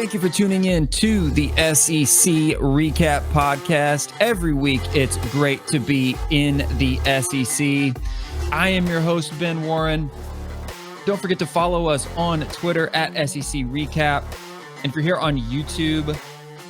Thank you for tuning in to the SEC Recap Podcast. Every week, it's great to be in the SEC. I am your host, Ben Warren. Don't forget to follow us on Twitter at SEC Recap. And if you're here on YouTube,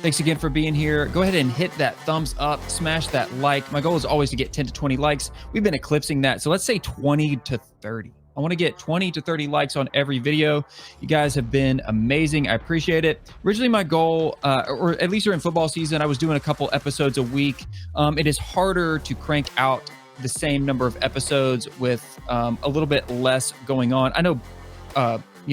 thanks again for being here. Go ahead and hit that thumbs up, smash that like. My goal is always to get 10 to 20 likes. We've been eclipsing that. So let's say 20 to 30. I want to get 20 to 30 likes on every video. You guys have been amazing. I appreciate it. Originally, my goal, or at least during football season, I was doing a couple episodes a week. It is harder to crank out the same number of episodes with a little bit less going on. I know,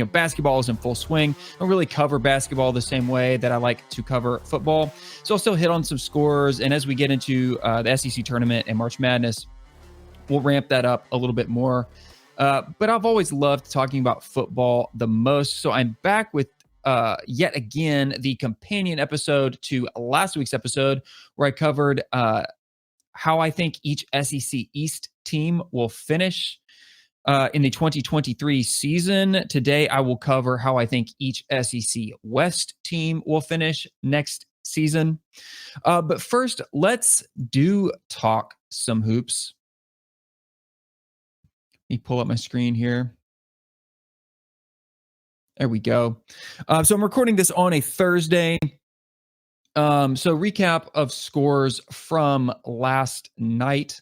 basketball is in full swing. I don't really cover basketball the same way that I like to cover football. So I'll still hit on some scores. And as we get into the SEC tournament and March Madness, we'll ramp that up a little bit more. But I've always loved talking about football the most. So I'm back with yet again the companion episode to last week's episode where I covered how I think each SEC East team will finish in the 2023 season. Today, I will cover how I think each SEC West team will finish next season. But first, let's talk some hoops. Let me pull up my screen here. There we go. So I'm recording this on a Thursday. So recap of scores from last night.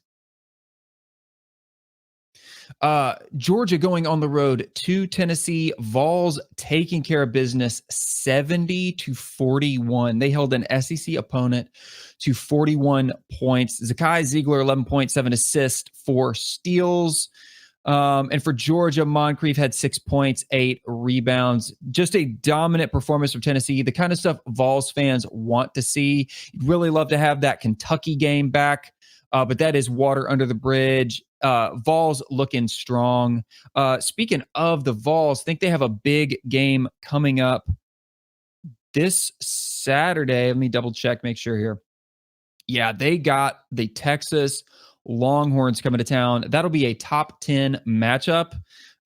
Georgia going on the road to Tennessee. Vols taking care of business 70-41. They held an SEC opponent to 41 points. Zakai Ziegler, 11.7 assists, 4 steals. And for Georgia, Moncrief had 6 points, 8 rebounds. Just a dominant performance from Tennessee. The kind of stuff Vols fans want to see. You'd really love to have that Kentucky game back, but that is water under the bridge. Vols looking strong. Speaking of the Vols, I think they have a big game coming up this Saturday. Let me double check, make sure here. Yeah, they got the Texas Longhorns coming to town. That'll be a top 10 matchup.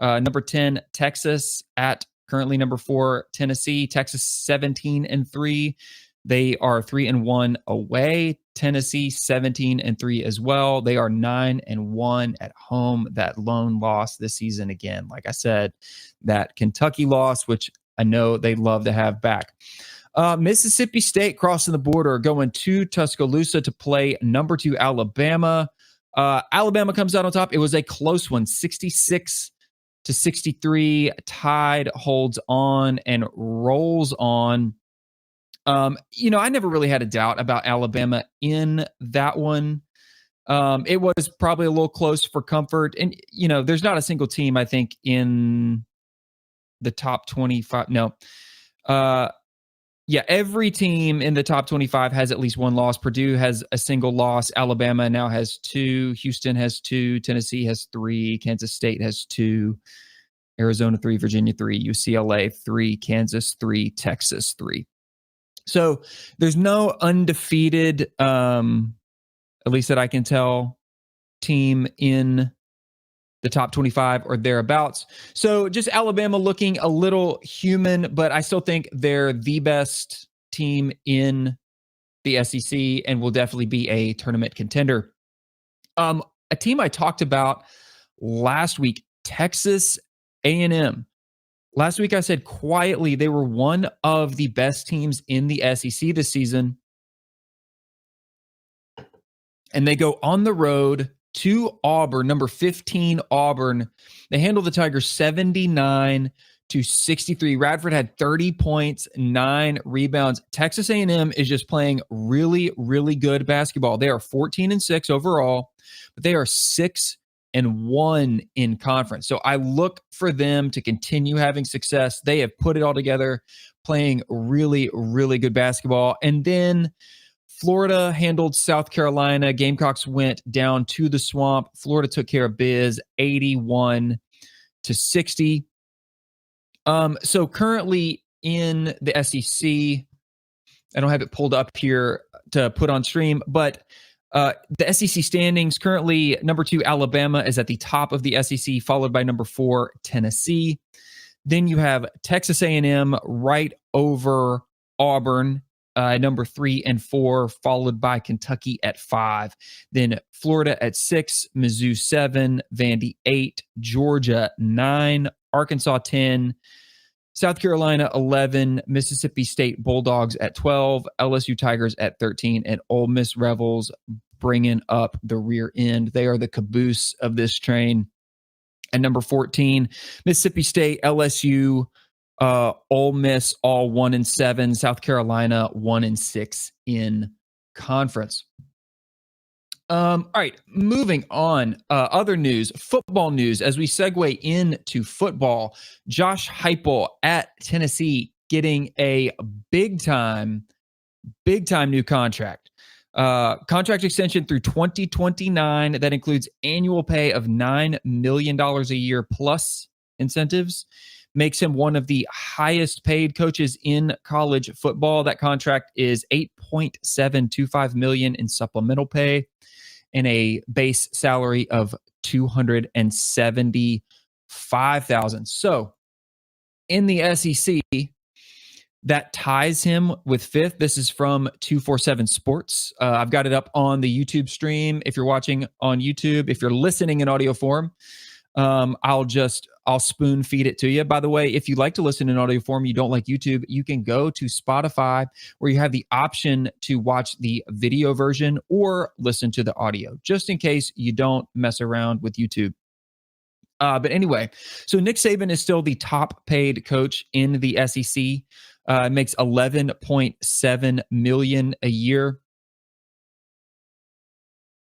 Number 10, Texas at currently number 4, Tennessee. Texas 17-3. They are 3-1 away. Tennessee 17-3 as well. They are 9-1 at home. That lone loss this season again. Like I said, that Kentucky loss, which I know they love to have back. Mississippi State crossing the border, going to Tuscaloosa to play number 2 Alabama. Alabama comes out on top. It was a close one, 66-63. Tide holds on and rolls on. I never really had a doubt about Alabama in that one. It was probably a little close for comfort. And, there's not a single team, I think, in the top 25. No. Every team in the top 25 has at least one loss. Purdue has a single loss. Alabama now has 2. Houston has 2. Tennessee has 3. Kansas State has 2. Arizona 3. Virginia 3. UCLA 3. Kansas 3. Texas 3. So there's no undefeated, at least that I can tell, team in the top 25 or thereabouts. So just Alabama looking a little human, but I still think they're the best team in the SEC and will definitely be a tournament contender. A team I talked about last week, Texas A&M. Last week I said quietly they were one of the best teams in the SEC this season. And they go on the road to Auburn, number 15 Auburn. They handle the Tigers 79-63. Radford had 30 points, 9 rebounds. Texas A&M is just playing really, really good basketball. They are 14-6 overall, but they are 6-1 in conference. So I look for them to continue having success. They have put it all together, playing really, really good basketball. And then Florida handled South Carolina. Gamecocks went down to the Swamp. Florida took care of biz 81-60. So currently in the SEC, I don't have it pulled up here to put on stream, but the SEC standings currently, number 2 Alabama is at the top of the SEC, followed by number 4 Tennessee. Then you have Texas A&M right over Auburn, number 3 and 4, followed by Kentucky at 5. Then Florida at 6, Mizzou 7, Vandy 8, Georgia 9, Arkansas 10, South Carolina 11, Mississippi State Bulldogs at 12, LSU Tigers at 13, and Ole Miss Rebels bringing up the rear end. They are the caboose of this train. At number 14, Mississippi State, LSU, Ole Miss, all 1-7, South Carolina 1-6 in conference. All right, moving on. Other news, football news. As we segue into football, Josh Heupel at Tennessee getting a big time new contract. Contract extension through 2029 that includes annual pay of $9 million a year plus incentives. Makes him one of the highest paid coaches in college football. That contract is $8.725 million in supplemental pay and a base salary of $275,000. So in the SEC, that ties him with 5th. This is from 247 Sports. I've got it up on the YouTube stream. If you're watching on YouTube, if you're listening in audio form, I'll spoon feed it to you. By the way, if you like to listen in audio form, you don't like YouTube, you can go to Spotify where you have the option to watch the video version or listen to the audio, just in case you don't mess around with YouTube. But anyway, so Nick Saban is still the top paid coach in the SEC. Makes $11.7 million a year.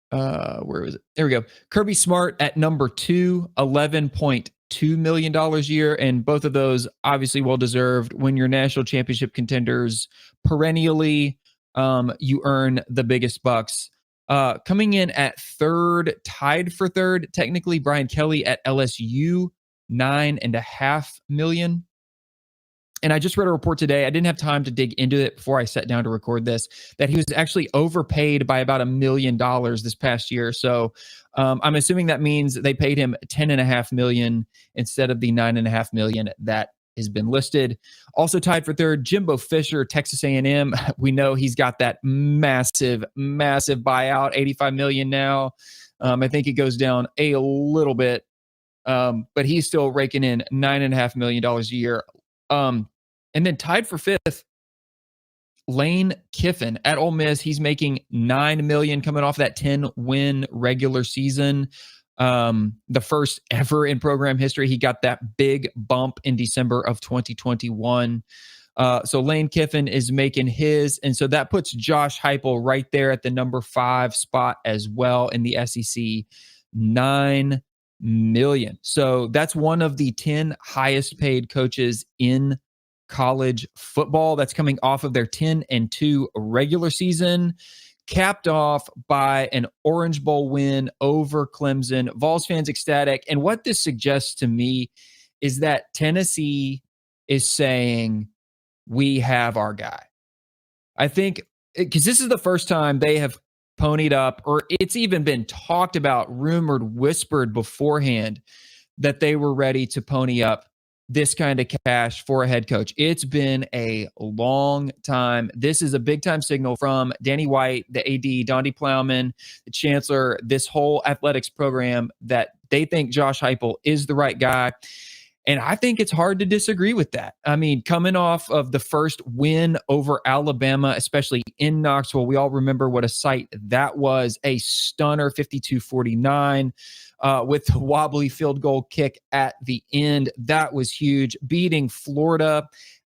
Where was it? There we go. Kirby Smart at number 2, $11.2 million a year. And both of those obviously well-deserved. When you're national championship contenders perennially, you earn the biggest bucks. Coming in at 3rd, tied for 3rd, technically Brian Kelly at LSU, $9.5 million. And I just read a report today. I didn't have time to dig into it before I sat down to record this, that he was actually overpaid by about $1 million this past year. So I'm assuming that means they paid him $10.5 million instead of the $9.5 million that has been listed. Also tied for 3rd, Jimbo Fisher, Texas A&M. We know he's got that massive buyout, $85 million now. I think it goes down a little bit, but he's still raking in $9.5 million a year. And then tied for 5th, Lane Kiffin at Ole Miss. He's making $9 million coming off that 10-win regular season. The first ever in program history. He got that big bump in December of 2021. So Lane Kiffin is making his. And so that puts Josh Heupel right there at the number 5 spot as well in the SEC, $9 million. So that's one of the 10 highest paid coaches in college football. That's coming off of their 10-2 regular season, capped off by an Orange Bowl win over Clemson. Vols fans ecstatic. And what this suggests to me is that Tennessee is saying, we have our guy. I think because this is the first time they have ponied up, or it's even been talked about, rumored, whispered beforehand that they were ready to pony up this kind of cash for a head coach. It's been a long time. This is a big time signal from Danny White, the AD, Donnie Plowman, the chancellor, this whole athletics program, that they think Josh Heupel is the right guy. And I think it's hard to disagree with that. I mean, coming off of the first win over Alabama, especially in Knoxville, we all remember what a sight that was, a stunner 52-49 with the wobbly field goal kick at the end. That was huge. Beating Florida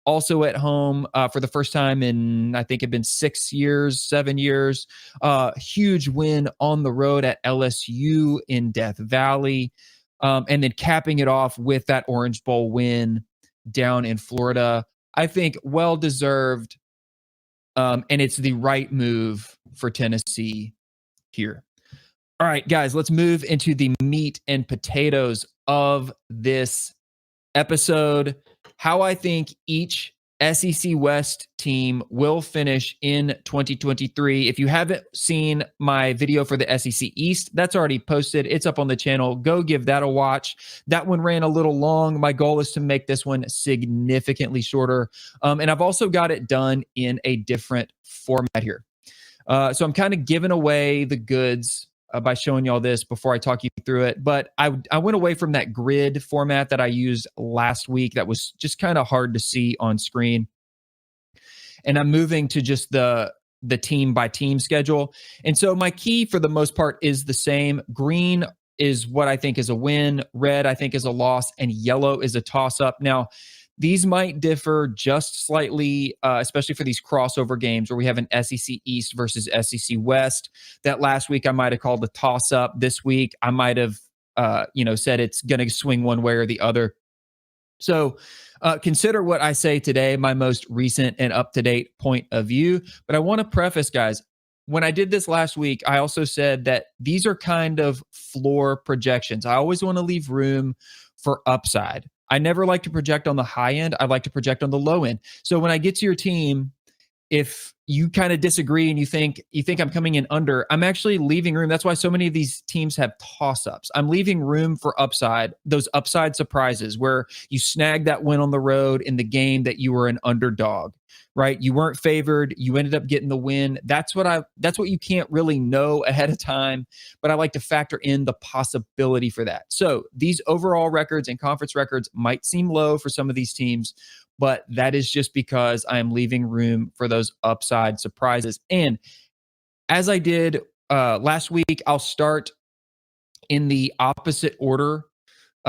also at home for the first time in, I think it'd been 7 years. Huge win on the road at LSU in Death Valley. And then capping it off with that Orange Bowl win down in Florida. I think well-deserved, and it's the right move for Tennessee here. All right, guys, let's move into the meat and potatoes of this episode. How I think each SEC West team will finish in 2023. If you haven't seen my video for the SEC East, that's already posted. It's up on the channel. Go give that a watch. That one ran a little long. My goal is to make this one significantly shorter. And I've also got it done in a different format here. So I'm kind of giving away the goods by showing y'all this before I talk you through it. But I went away from that grid format that I used last week that was just kind of hard to see on screen. And I'm moving to just the team by team schedule. And so my key for the most part is the same. Green is what I think is a win. Red, I think, is a loss. And yellow is a toss-up. Now, these might differ just slightly, especially for these crossover games where we have an SEC East versus SEC West. That last week I might have called a toss-up. This week I might have, said it's going to swing one way or the other. So consider what I say today my most recent and up-to-date point of view. But I want to preface, guys, when I did this last week, I also said that these are kind of floor projections. I always want to leave room for upside. I never like to project on the high end. I like to project on the low end. So when I get to your team, if you kind of disagree and you think I'm coming in under, I'm actually leaving room. That's why so many of these teams have toss-ups. I'm leaving room for upside, those upside surprises where you snag that win on the road in the game that you were an underdog, right? You weren't favored. You ended up getting the win. That's what you can't really know ahead of time, but I like to factor in the possibility for that. So these overall records and conference records might seem low for some of these teams, but that is just because I am leaving room for those upside surprises. And as I did last week, I'll start in the opposite order,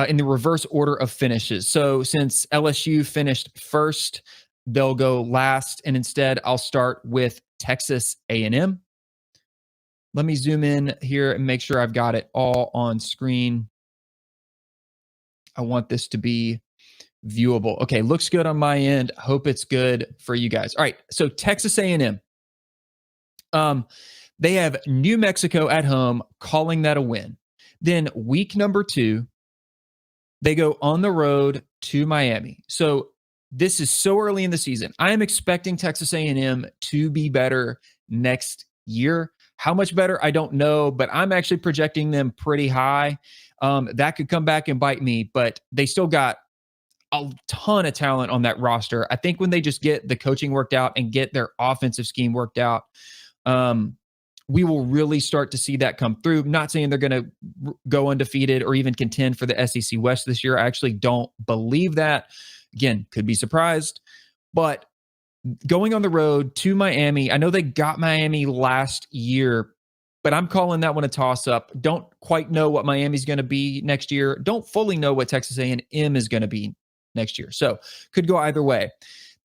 in the reverse order of finishes. So since LSU finished first, they'll go last, and instead I'll start with Texas A&M. Let me zoom in here and make sure I've got it all on screen. I want this to be viewable. Okay, looks good on my end. Hope it's good for you guys. All right, so Texas A&M. They have New Mexico at home, calling that a win. Then week number 2, they go on the road to Miami. So this is so early in the season. I am expecting Texas A&M to be better next year. How much better, I don't know, but I'm actually projecting them pretty high. That could come back and bite me, but they still got a ton of talent on that roster. I think when they just get the coaching worked out and get their offensive scheme worked out, we will really start to see that come through. I'm not saying they're going to go undefeated or even contend for the SEC West this year. I actually don't believe that. Again, could be surprised. But going on the road to Miami, I know they got Miami last year, but I'm calling that one a toss-up. Don't quite know what Miami's going to be next year. Don't fully know what Texas A&M is going to be next year. So could go either way.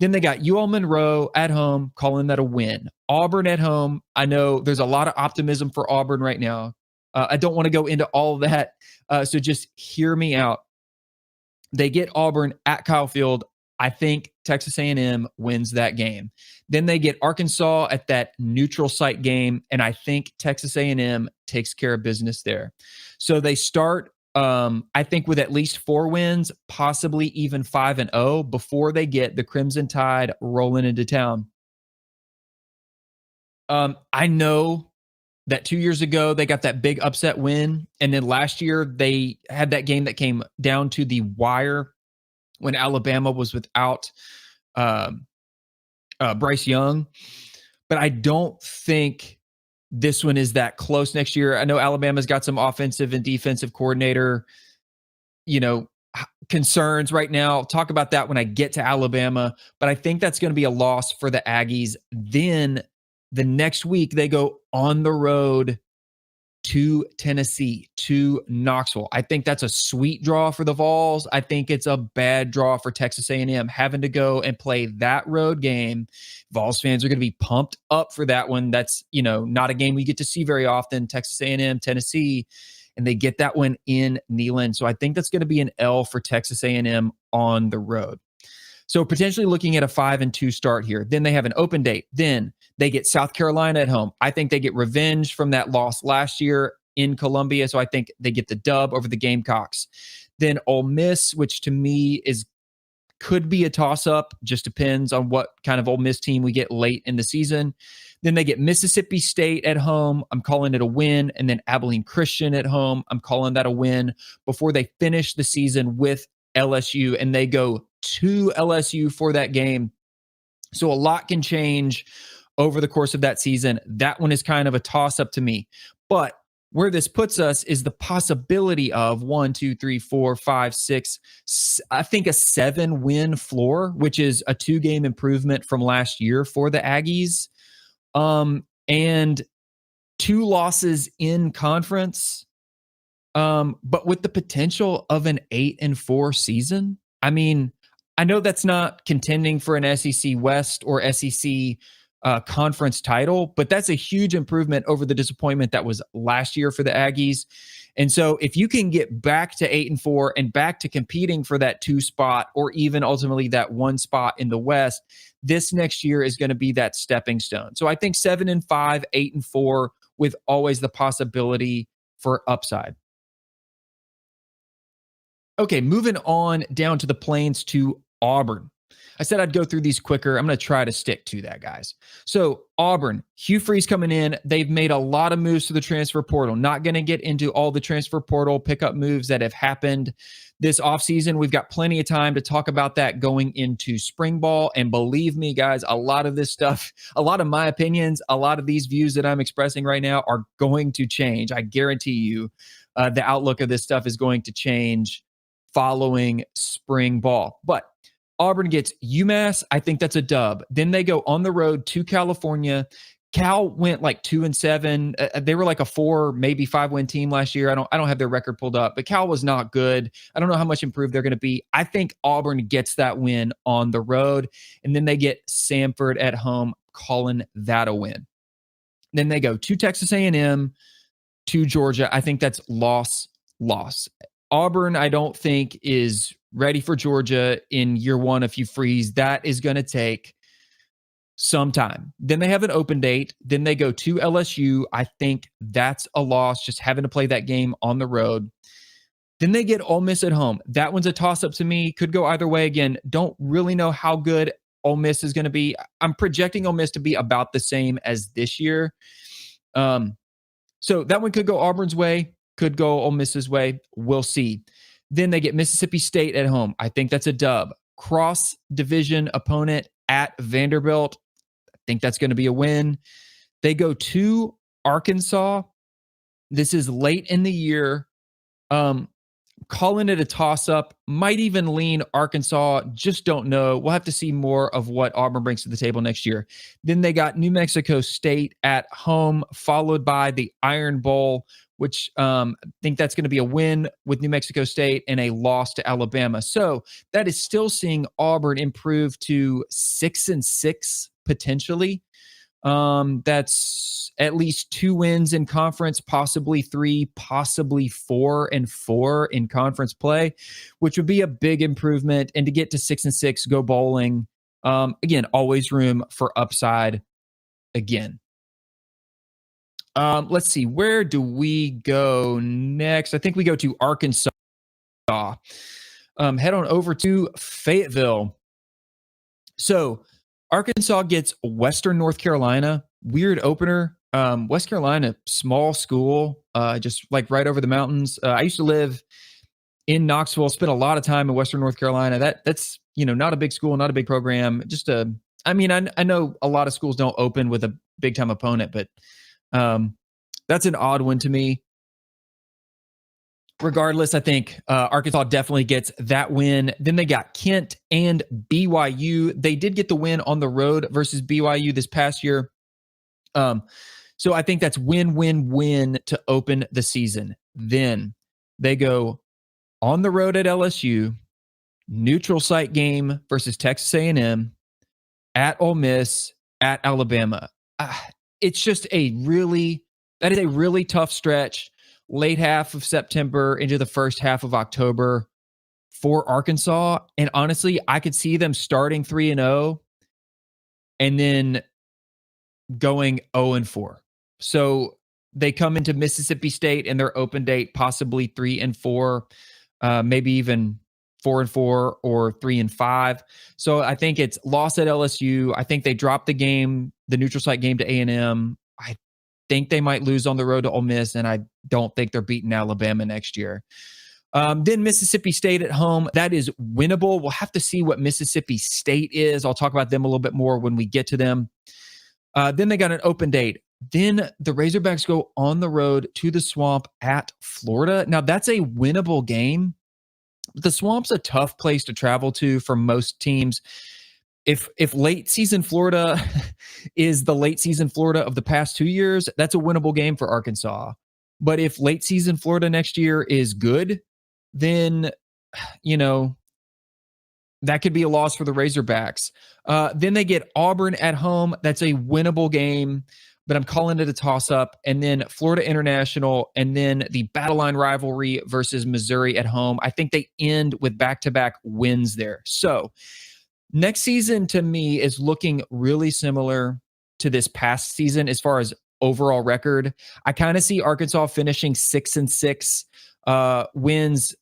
Then they got UL Monroe at home, calling that a win. Auburn at home. I know there's a lot of optimism for Auburn right now. I don't want to go into all of that. So just hear me out. They get Auburn at Kyle Field. I think Texas A&M wins that game. Then they get Arkansas at that neutral site game, and I think Texas A&M takes care of business there. So they start, I think, with at least 4 wins, possibly even 5-0 before they get the Crimson Tide rolling into town. I know that 2 years ago they got that big upset win, and then last year they had that game that came down to the wire when Alabama was without Bryce Young. But I don't think this one is that close next year. I know Alabama's got some offensive and defensive coordinator, concerns right now. I'll talk about that when I get to Alabama, but I think that's going to be a loss for the Aggies. Then the next week they go on the road to Tennessee, to Knoxville. I think that's a sweet draw for the Vols. I think it's a bad draw for Texas A&M having to go and play that road game. Vols fans are going to be pumped up for that one. That's, not a game we get to see very often. Texas A&M, Tennessee, and they get that one in Neyland. So I think that's going to be an L for Texas A&M on the road. So potentially looking at a 5-2 start here. Then they have an open date. Then they get South Carolina at home. I think they get revenge from that loss last year in Columbia. So I think they get the dub over the Gamecocks. Then Ole Miss, which to me is could be a toss-up. Just depends on what kind of Ole Miss team we get late in the season. Then they get Mississippi State at home. I'm calling it a win. And then Abilene Christian at home. I'm calling that a win before they finish the season with LSU, and they go to LSU for that game. So a lot can change over the course of that season. That one is kind of a toss-up to me. But where this puts us is the possibility of 1, 2, 3, 4, 5, 6, I think a 7-win floor, which is a 2-game improvement from last year for the Aggies. And 2 losses in conference, but with the potential of an 8-4 season. I mean, I know that's not contending for an SEC West or SEC conference title, but that's a huge improvement over the disappointment that was last year for the Aggies. And so if you can get back to 8-4 and back to competing for that 2 spot, or even ultimately that 1 spot in the West, this next year is going to be that stepping stone. So I think 7-5, 8-4, with always the possibility for upside. Okay, moving on down to the Plains to Auburn. I said I'd go through these quicker. I'm going to try to stick to that, guys. So Auburn, Hugh Freeze coming in. They've made a lot of moves to the transfer portal. Not going to get into all the transfer portal pickup moves that have happened this offseason. We've got plenty of time to talk about that going into spring ball. And believe me, guys, a lot of this stuff, a lot of my opinions, a lot of these views that I'm expressing right now are going to change. I guarantee you the outlook of this stuff is going to change following spring ball. But Auburn gets UMass. I think that's a dub. Then they go on the road to California. Cal went like 2-7. They were like a 4, maybe 5-win team last year. I don't have their record pulled up, but Cal was not good. I don't know how much improved they're going to be. I think Auburn gets that win on the road, and then they get Samford at home, calling that a win. Then they go to Texas A&M, to Georgia. I think that's loss. Auburn, I don't think, is ready for Georgia in year 1 if you freeze. That is going to take some time. Then they have an open date. Then they go to LSU. I think that's a loss, just having to play that game on the road. Then they get Ole Miss at home. That one's a toss-up to me. Could go either way. Again, don't really know how good Ole Miss is going to be. I'm projecting Ole Miss to be about the same as this year. So that one could go Auburn's way, could go Ole Miss's way. We'll see. Then they get Mississippi State at home. I think that's a dub. Cross-division opponent at Vanderbilt. I think that's going to be a win. They go to Arkansas. This is late in the year. Calling it a toss-up. Might even lean Arkansas. Just don't know. We'll have to see more of what Auburn brings to the table next year. Then they got New Mexico State at home, followed by the Iron Bowl, which I think that's going to be a win with New Mexico State and a loss to Alabama. So that is still seeing Auburn improve to 6-6 potentially. That's at least 2 wins in conference, possibly 3, possibly 4-4 in conference play, which would be a big improvement. And to get to 6-6, go bowling. Again, always room for upside again. Let's see. Where do we go next? I think we go to Arkansas. Head on over to Fayetteville. So Arkansas gets Western North Carolina. Weird opener. West Carolina, small school, just like right over the mountains. I used to live in Knoxville, spent a lot of time in Western North Carolina. That's not a big school, not a big program. Just I know a lot of schools don't open with a big time opponent, but that's an odd one to me. Regardless, I think Arkansas definitely gets that win. Then they got Kent and BYU. They did get the win on the road versus BYU this past year. So I think that's win to open the season. Then they go on the road at LSU, neutral site game versus Texas A&M, at Ole Miss, at Alabama. It's just that is a really tough stretch. Late half of September into the first half of October for Arkansas. And honestly, I could see them starting 3-0 and then going 0-4. So they come into Mississippi State and their open date, possibly 3-4, maybe even 4-4 or 3-5. So I think it's loss at LSU. I think they dropped the game, the neutral site game to A&M. I think they might lose on the road to Ole Miss, and I don't think they're beating Alabama next year. Then Mississippi State at home. That is winnable. We'll have to see what Mississippi State is. I'll talk about them a little bit more when we get to them. Then they got an open date. Then the Razorbacks go on the road to the Swamp at Florida. Now, that's a winnable game. The Swamp's a tough place to travel to for most teams. If late season Florida is the late season Florida of the past 2 years, that's a winnable game for Arkansas. But if late season Florida next year is good, then, that could be a loss for the Razorbacks. Then they get Auburn at home. That's a winnable game, but I'm calling it a toss-up. And then Florida International, and then the Battle Line rivalry versus Missouri at home. I think they end with back-to-back wins there. So next season, to me, is looking really similar to this past season as far as overall record. I kind of see Arkansas finishing 6-6, wins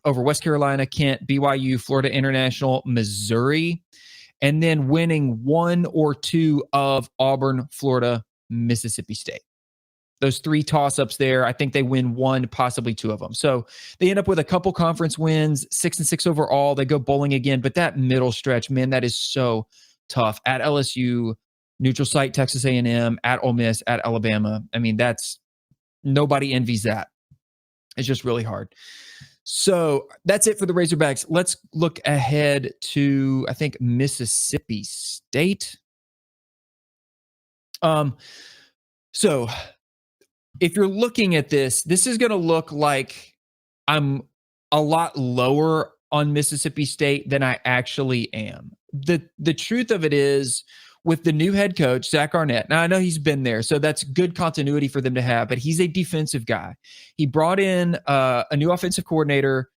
over West Carolina, Kent, BYU, Florida International, Missouri, and then winning 1 or 2 of Auburn, Florida, Mississippi State. Those 3 toss-ups there, I think they win 1, possibly 2 of them. So they end up with a couple conference wins, 6-6 overall. They go bowling again, but that middle stretch, man, that is so tough. At LSU, neutral site, Texas A&M, at Ole Miss, at Alabama. I mean, nobody envies that. It's just really hard. So that's it for the Razorbacks. Let's look ahead to, I think, Mississippi State. So if you're looking at this is going to look like I'm a lot lower on Mississippi State than I actually am. The truth of it is, with the new head coach, Zach Arnett. Now, I know he's been there, so that's good continuity for them to have, but he's a defensive guy. He brought in a new offensive coordinator.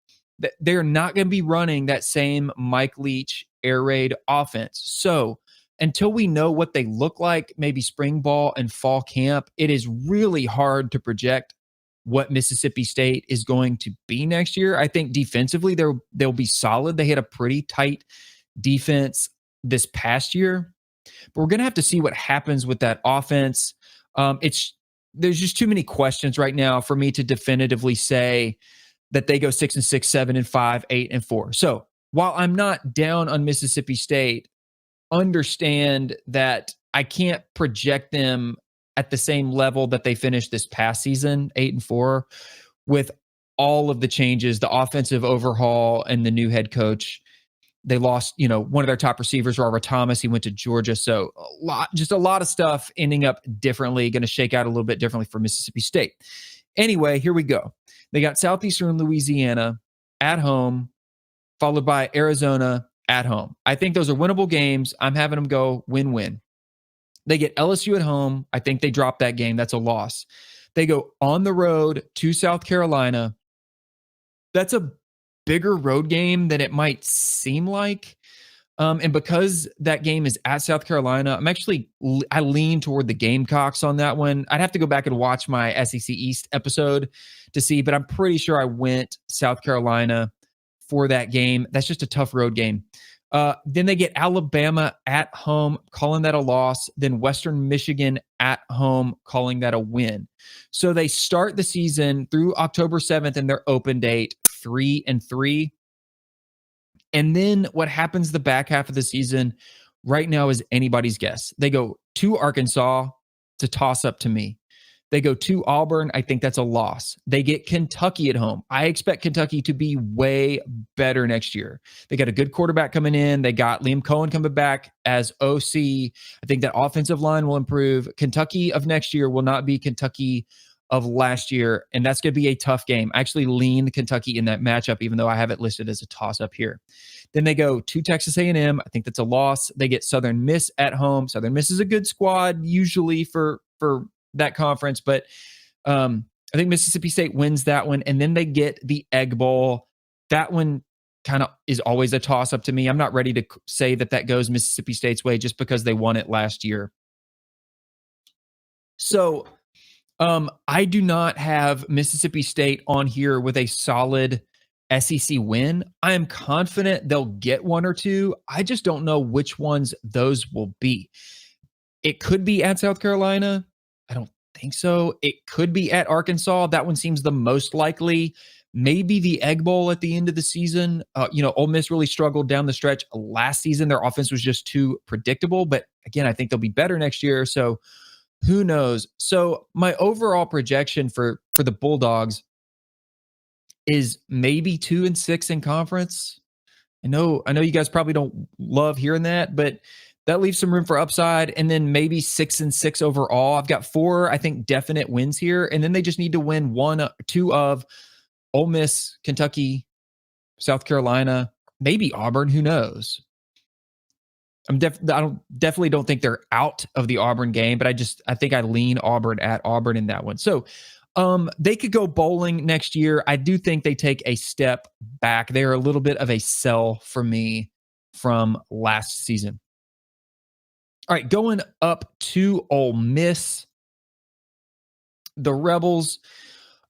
They're not going to be running that same Mike Leach air raid offense. So until we know what they look like, maybe spring ball and fall camp, it is really hard to project what Mississippi State is going to be next year. I think defensively, they'll be solid. They had a pretty tight defense this past year. But we're going to have to see what happens with that offense. There's just too many questions right now for me to definitively say that they go 6-6, 7-5, 8-4. So while I'm not down on Mississippi State, understand that I can't project them at the same level that they finished this past season, 8-4, with all of the changes, the offensive overhaul, and the new head coach. They lost, one of their top receivers, Robert Thomas. He went to Georgia. So a lot of stuff ending up differently, going to shake out a little bit differently for Mississippi State. Anyway, here we go. They got Southeastern Louisiana at home, followed by Arizona at home. I think those are winnable games. I'm having them go win-win. They get LSU at home. I think they drop that game. That's a loss. They go on the road to South Carolina. That's a bigger road game than it might seem like. And because that game is at South Carolina, I lean toward the Gamecocks on that one. I'd have to go back and watch my SEC East episode to see, but I'm pretty sure I went South Carolina for that game. That's just a tough road game. Then they get Alabama at home, calling that a loss. Then Western Michigan at home, calling that a win. So they start the season through October 7th in their open date, 3-3. And then what happens the back half of the season right now is anybody's guess. They go to Arkansas. It's a toss-up to me. They go to Auburn. I think that's a loss. They get Kentucky at home. I expect Kentucky to be way better next year. They got a good quarterback coming in. They got Liam Cohen coming back as OC. I think that offensive line will improve. Kentucky of next year will not be Kentucky of last year, and that's going to be a tough game. I actually lean Kentucky in that matchup, even though I have it listed as a toss-up here. Then they go to Texas A&M. I think that's a loss. They get Southern Miss at home. Southern Miss is a good squad usually for that conference, but I think Mississippi State wins that one, and then they get the Egg Bowl. That one kind of is always a toss-up to me. I'm not ready to say that goes Mississippi State's way just because they won it last year. So I do not have Mississippi State on here with a solid SEC win. I am confident they'll get one or two. I just don't know which ones those will be. It could be at South Carolina. I don't think so. It could be at Arkansas. That one seems the most likely. Maybe the Egg Bowl at the end of the season. Ole Miss really struggled down the stretch last season. Their offense was just too predictable. But again, I think they'll be better next year. So who knows? So my overall projection for the Bulldogs is maybe 2-6 in conference. I know you guys probably don't love hearing that, but that leaves some room for upside, and then maybe 6-6 overall. I've got 4, I think, definite wins here, and then they just need to win 1, 2 of Ole Miss, Kentucky, South Carolina, maybe Auburn. Who knows? I definitely don't think they're out of the Auburn game, but I think I lean Auburn at Auburn in that one. So they could go bowling next year. I do think they take a step back. They're a little bit of a sell for me from last season. All right, going up to Ole Miss, the Rebels.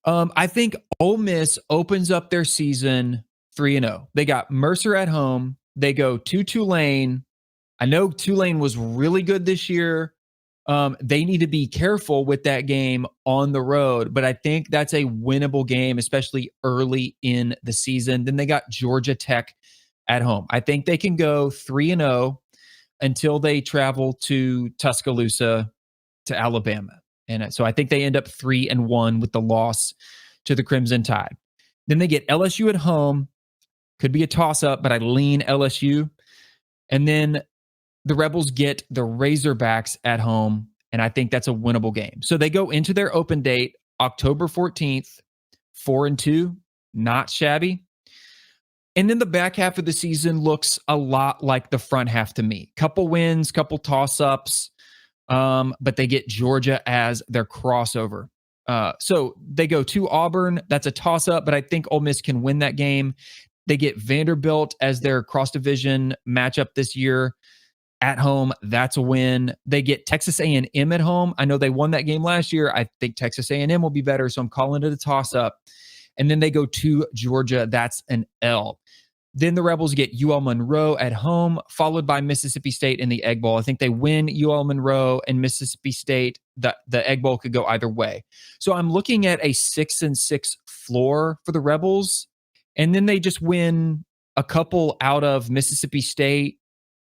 I think Ole Miss opens up their season 3-0. They got Mercer at home. They go to Tulane. I know Tulane was really good this year. They need to be careful with that game on the road, but I think that's a winnable game, especially early in the season. Then they got Georgia Tech at home. I think they can go 3-0 until they travel to Tuscaloosa to Alabama. And so I think they end up 3-1 with the loss to the Crimson Tide. Then they get LSU at home. Could be a toss-up, but I lean LSU. And then the Rebels get the Razorbacks at home, and I think that's a winnable game. So they go into their open date, October 14th, 4-2, not shabby. And then the back half of the season looks a lot like the front half to me. Couple wins, couple toss-ups, but they get Georgia as their crossover. So they go to Auburn. That's a toss-up, but I think Ole Miss can win that game. They get Vanderbilt as their cross-division matchup this year at home. That's a win. They get Texas A&M at home. I know they won that game last year. I think Texas A&M will be better, so I'm calling it a toss-up. And then they go to Georgia. That's an L. Then the Rebels get UL Monroe at home, followed by Mississippi State in the Egg Bowl. I think they win UL Monroe and Mississippi State. The Egg Bowl could go either way. So I'm looking at a 6-6 floor for the Rebels. And then they just win a couple out of Mississippi State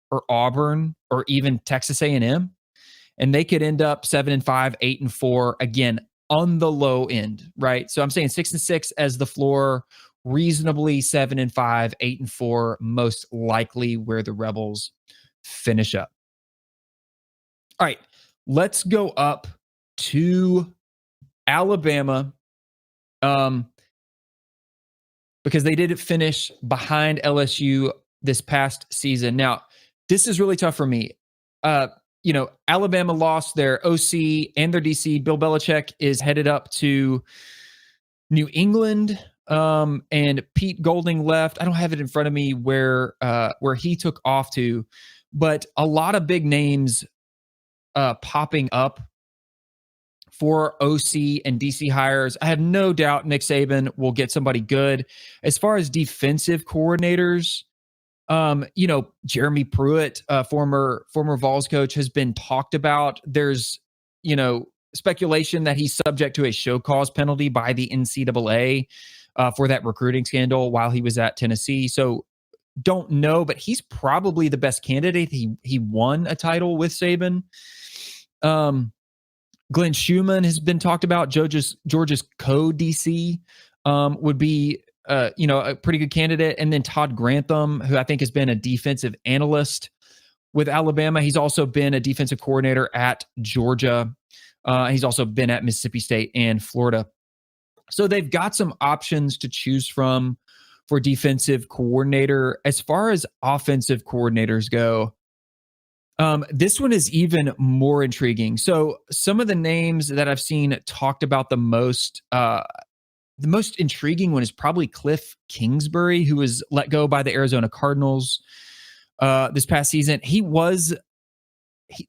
or Auburn or even Texas A&M. And they could end up 7-5, 8-4, again, on the low end, right? So I'm saying 6-6 as the floor, reasonably 7-5, 8-4, most likely where the Rebels finish up. All right, let's go up to Alabama, because they did finish behind LSU this past season. Now, this is really tough for me. Alabama lost their OC and their DC. Bill Belichick is headed up to New England, and Pete Golding left. I don't have it in front of me where he took off to, but a lot of big names popping up for OC and DC hires. I have no doubt Nick Saban will get somebody good. As far as defensive coordinators, Jeremy Pruitt, former Vols coach, has been talked about. There's, speculation that he's subject to a show cause penalty by the NCAA for that recruiting scandal while he was at Tennessee. So don't know, but he's probably the best candidate. He won a title with Saban. Glenn Schumann has been talked about. Georgia's co-DC would be a pretty good candidate. And then Todd Grantham, who I think has been a defensive analyst with Alabama. He's also been a defensive coordinator at Georgia. He's also been at Mississippi State and Florida. So they've got some options to choose from for defensive coordinator. As far as offensive coordinators go, this one is even more intriguing. So some of the names that I've seen talked about the most intriguing one is probably Cliff Kingsbury, who was let go by the Arizona Cardinals this past season. He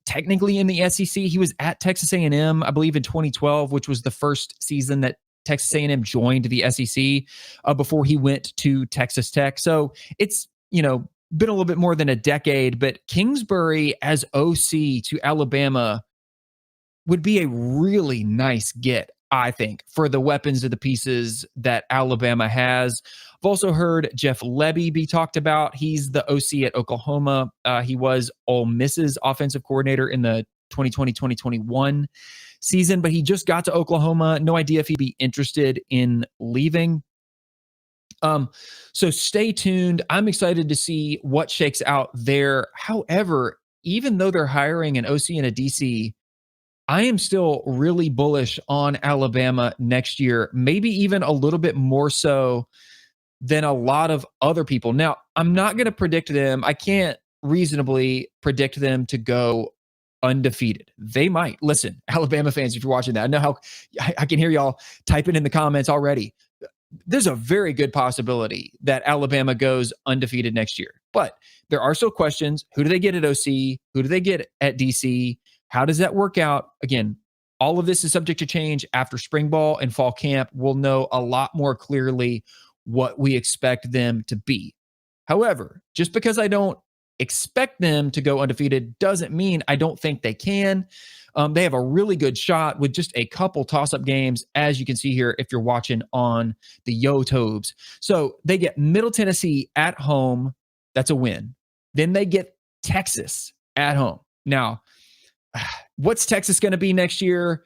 technically in the SEC. He was at Texas A&M, I believe, in 2012, which was the first season that Texas A&M joined the SEC before he went to Texas Tech. So it's, been a little bit more than a decade, but Kingsbury as OC to Alabama would be a really nice get, I think, for the weapons of the pieces that Alabama has. I've also heard Jeff Lebby be talked about. He's the OC at Oklahoma. He was Ole Miss's offensive coordinator in the 2020-2021 season, but he just got to Oklahoma. No idea if he'd be interested in leaving. So stay tuned. I'm excited to see what shakes out there. However, even though they're hiring an OC and a DC, I am still really bullish on Alabama next year, maybe even a little bit more so than a lot of other people. Now, I'm not going to predict them. I can't reasonably predict them to go undefeated. They might. Listen, Alabama fans, if you're watching that, I know how I can hear y'all typing in the comments already. There's a very good possibility that Alabama goes undefeated next year. But there are still questions. Who do they get at OC? Who do they get at DC? How does that work out? Again, all of this is subject to change after spring ball and fall camp. We'll know a lot more clearly what we expect them to be. However, just because I don't expect them to go undefeated doesn't mean I don't think they can. They have a really good shot with just a couple toss-up games, as you can see here if you're watching on the YouTubes. So they get Middle Tennessee at home. That's a win. Then they get Texas at home. Now, what's Texas going to be next year?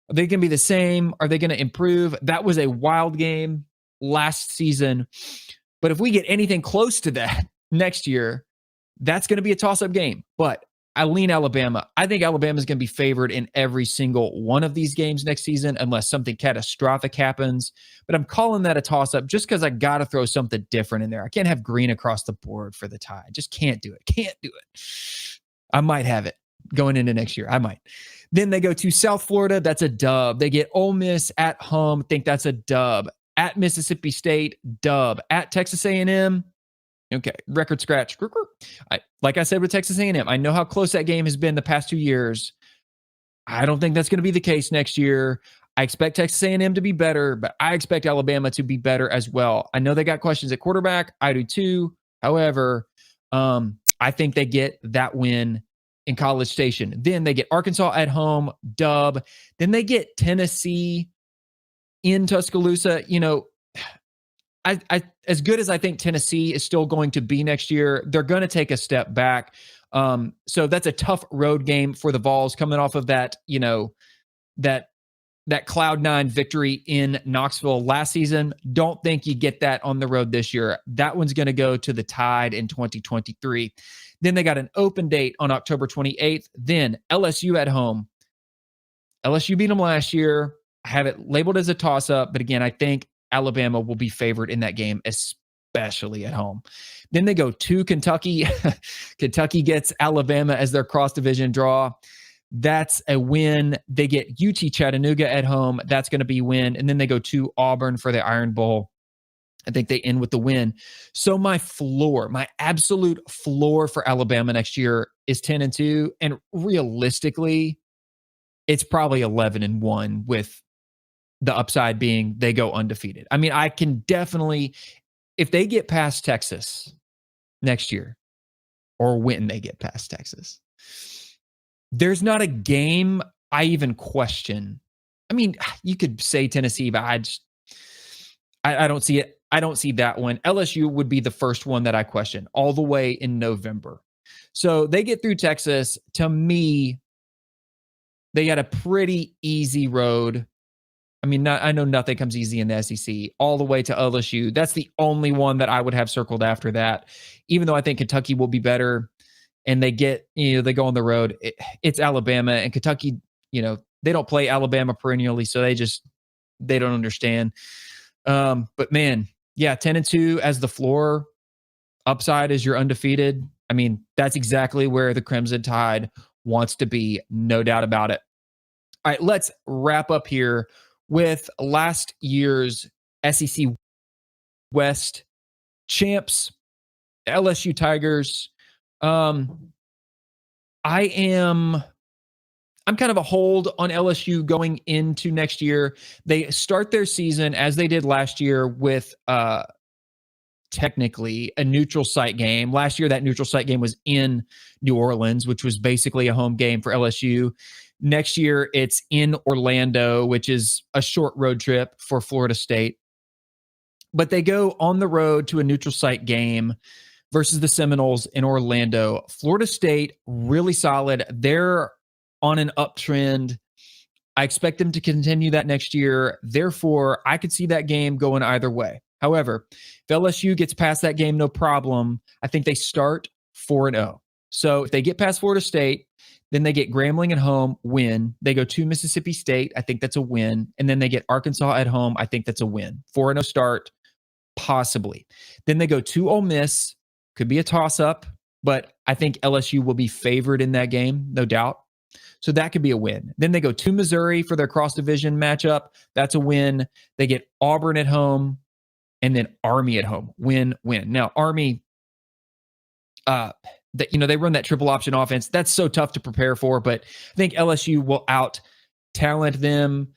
Are they going to be the same? Are they going to improve? That was a wild game last season. But if we get anything close to that next year, that's going to be a toss-up game. But I lean Alabama. I think Alabama is going to be favored in every single one of these games next season unless something catastrophic happens. But I'm calling that a toss-up just because I got to throw something different in there. I can't have green across the board for the tie. I just can't do it. Can't do it. I might have it going into next year. I might. Then they go to South Florida. That's a dub. They get Ole Miss at home. Think that's a dub. At Mississippi State, dub. At Texas A&M, okay, record scratch. Like I said with Texas A&M, I know how close that game has been the past 2 years. I don't think that's going to be the case next year. I expect Texas A&M to be better, but I expect Alabama to be better as well. I know they got questions at quarterback. I do too. However, I think they get that win in College Station. Then they get Arkansas at home, dub. Then they get Tennessee in Tuscaloosa. I as good as I think Tennessee is still going to be next year, they're going to take a step back. So that's a tough road game for the Vols coming off of that, that Cloud9 victory in Knoxville last season. Don't think you get that on the road this year. That one's going to go to the Tide in 2023. Then they got an open date on October 28th. Then LSU at home. LSU beat them last year. I have it labeled as a toss-up, but again, I think Alabama will be favored in that game, especially at home. Then they go to Kentucky. Kentucky gets Alabama as their cross-division draw. That's a win. They get UT Chattanooga at home. That's going to be a win. And then they go to Auburn for the Iron Bowl. I think they end with the win. So my absolute floor for Alabama next year is 10-2. And realistically, it's probably 11-1 with the upside being they go undefeated. I mean, I can definitely, if they get past Texas next year, or when they get past Texas, there's not a game I even question. I mean, you could say Tennessee, but I don't see it. I don't see that one. LSU would be the first one that I question all the way in November. So they get through Texas. To me, they got a pretty easy road. I mean, I know nothing comes easy in the SEC, all the way to LSU. That's the only one that I would have circled after that, even though I think Kentucky will be better and they get, they go on the road. It's Alabama and Kentucky, they don't play Alabama perennially, so they don't understand. But man, yeah, 10-2 as the floor, upside is you're undefeated. I mean, that's exactly where the Crimson Tide wants to be, no doubt about it. All right, let's wrap up here with last year's SEC West champs, LSU Tigers. I am I'm kind of a hold on LSU going into next year. They start their season as they did last year with technically a neutral site game. Last year, that neutral site game was in New Orleans, which was basically a home game for LSU. Next year, it's in Orlando, which is a short road trip for Florida State. But they go on the road to a neutral site game versus the Seminoles in Orlando. Florida State, really solid. They're on an uptrend. I expect them to continue that next year. Therefore, I could see that game going either way. However, if LSU gets past that game, no problem. I think they start 4-0. So if they get past Florida State, then they get Grambling at home, win. They go to Mississippi State. I think that's a win. And then they get Arkansas at home. I think that's a win. 4-0 start, possibly. Then they go to Ole Miss. Could be a toss-up, but I think LSU will be favored in that game, no doubt. So that could be a win. Then they go to Missouri for their cross-division matchup. That's a win. They get Auburn at home and then Army at home. Win. Now, Army, they run that triple option offense. That's so tough to prepare for, but I think LSU will out-talent them.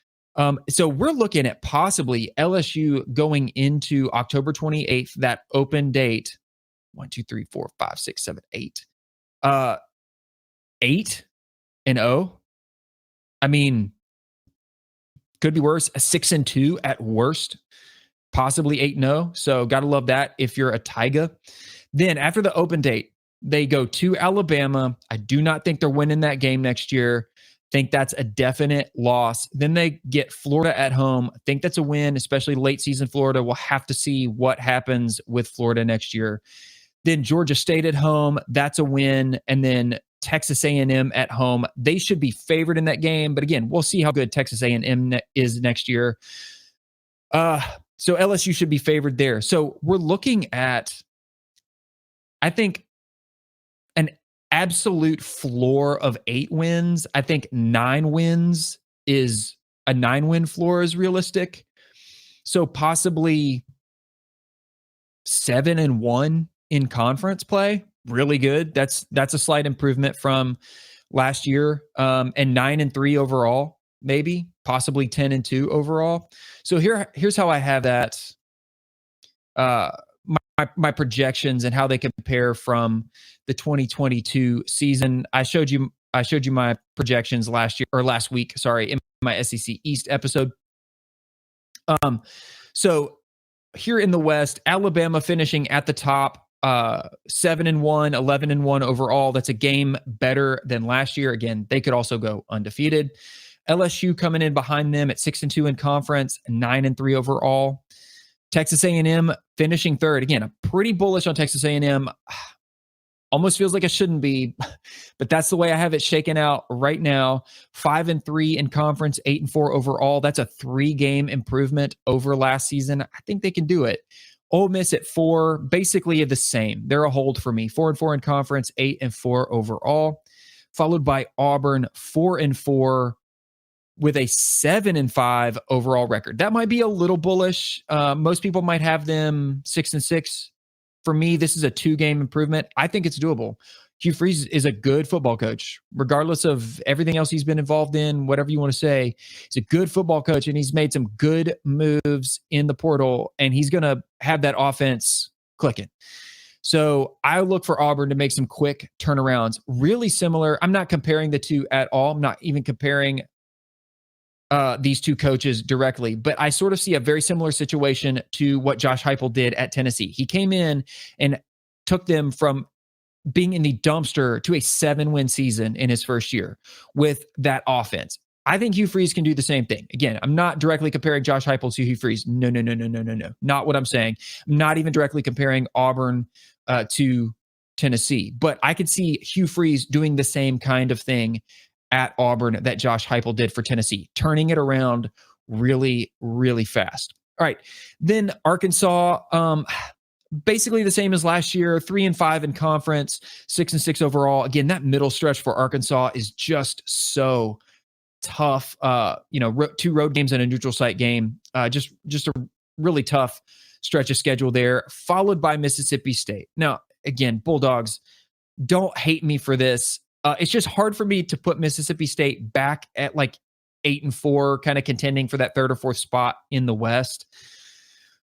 So we're looking at possibly LSU going into October 28th, that open date. 1, 2, 3, 4, 5, 6, 7, 8. 8-0. I mean, could be worse. A 6-2 at worst, possibly 8-0. So gotta love that if you're a Tiger. Then after the open date, they go to Alabama. I do not think they're winning that game next year. Think that's a definite loss. Then they get Florida at home. I think that's a win, especially late season Florida. We'll have to see what happens with Florida next year. Then Georgia State at home. That's a win. And then Texas A&M at home. They should be favored in that game. But again, we'll see how good Texas A&M is next year. So LSU should be favored there. So we're looking at, I think, an absolute floor of 8 wins. I think 9 wins is a 9-win floor is realistic. So possibly 7-1 in conference play. Really good. That's a slight improvement from last year. And 9-3 overall, maybe possibly 10-2 overall. So here's how I have that. My projections and how they compare from the 2022 season. I showed you my projections last week, in my SEC East episode. So here in the West, Alabama finishing at the top, 7-1, 11-1 overall. That's a game better than last year. Again, they could also go undefeated. LSU coming in behind them at 6-2 in conference, 9-3 overall. Texas A&M finishing third. Again, I'm pretty bullish on Texas A&M. Almost feels like I shouldn't be, but that's the way I have it shaken out right now. 5-3 in conference, 8-4 overall. That's a 3-game improvement over last season. I think they can do it. Ole Miss at 4, basically the same. They're a hold for me. 4-4 in conference, 8-4 overall. Followed by Auburn, 4-4 with a 7-5 overall record. That might be a little bullish. Most people might have them 6-6. For me, this is a 2-game improvement. I think it's doable. Hugh Freeze is a good football coach, regardless of everything else he's been involved in, whatever you want to say. He's a good football coach, and he's made some good moves in the portal, and he's going to have that offense clicking. So I look for Auburn to make some quick turnarounds. Really similar. I'm not comparing the two at all. I'm not even comparing these two coaches directly, but I sort of see a very similar situation to what Josh Heupel did at Tennessee. He came in and took them from being in the dumpster to a 7-win season in his first year with that offense. I think Hugh Freeze can do the same thing. Again, I'm not directly comparing Josh Heupel to Hugh Freeze. No. Not what I'm saying. I'm not even directly comparing Auburn to Tennessee, but I could see Hugh Freeze doing the same kind of thing at Auburn that Josh Heupel did for Tennessee, turning it around really, really fast. All right. Then Arkansas, basically the same as last year, 3-5 in conference, 6-6 overall. Again, that middle stretch for Arkansas is just so tough. 2 road games and a neutral site game. Just a really tough stretch of schedule there, followed by Mississippi State. Now, again, Bulldogs, don't hate me for this. It's just hard for me to put Mississippi State back at like 8-4, kind of contending for that third or fourth spot in the West.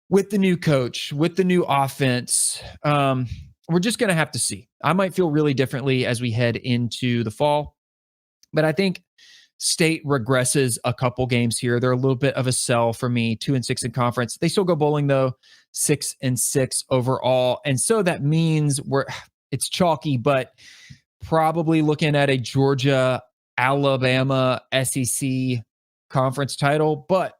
With the new coach, with the new offense, we're just going to have to see. I might feel really differently as we head into the fall, but I think State regresses a couple games here. They're a little bit of a sell for me. 2-6 in conference. They still go bowling though, 6-6 overall. And so that means it's chalky, but probably looking at a Georgia, Alabama, SEC conference title. But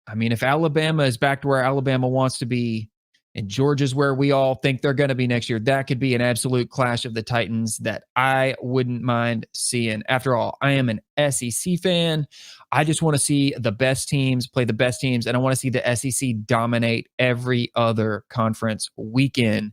I mean, if Alabama is back to where Alabama wants to be, and Georgia's where we all think they're going to be next year, that could be an absolute clash of the Titans that I wouldn't mind seeing. After all, I am an SEC fan. I just want to see the best teams play the best teams, and I want to see the SEC dominate every other conference week in,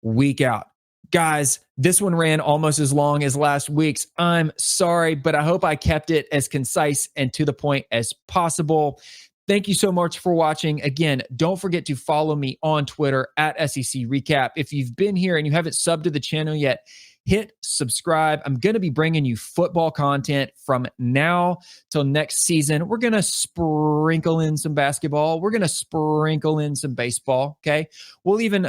week out. Guys, this one ran almost as long as last week's. I'm sorry, but I hope I kept it as concise and to the point as possible. Thank you so much for watching. Again, don't forget to follow me on Twitter at SEC Recap. If you've been here and you haven't subbed to the channel yet, hit subscribe. I'm going to be bringing you football content from now till next season. We're going to sprinkle in some basketball. We're going to sprinkle in some baseball. Okay. We'll even,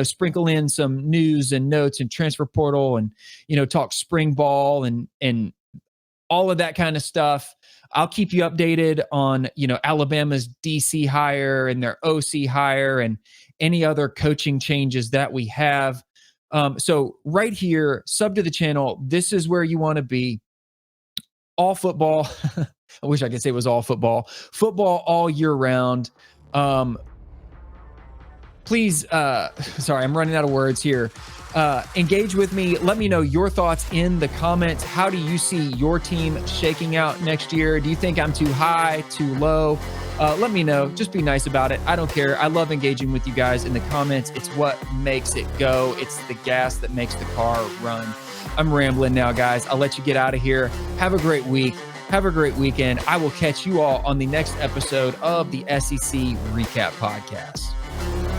sprinkle in some news and notes and transfer portal and, talk spring ball and all of that kind of stuff. I'll keep you updated on, Alabama's DC hire and their OC hire and any other coaching changes that we have. So right here, sub to the channel. This is where you want to be. All football. I wish I could say it was all football. Football all year round. Please, sorry, I'm running out of words here. Engage with me. Let me know your thoughts in the comments. How do you see your team shaking out next year? Do you think I'm too high, too low? Let me know. Just be nice about it. I don't care. I love engaging with you guys in the comments. It's what makes it go. It's the gas that makes the car run. I'm rambling now, guys. I'll let you get out of here. Have a great week. Have a great weekend. I will catch you all on the next episode of the SEC Recap Podcast.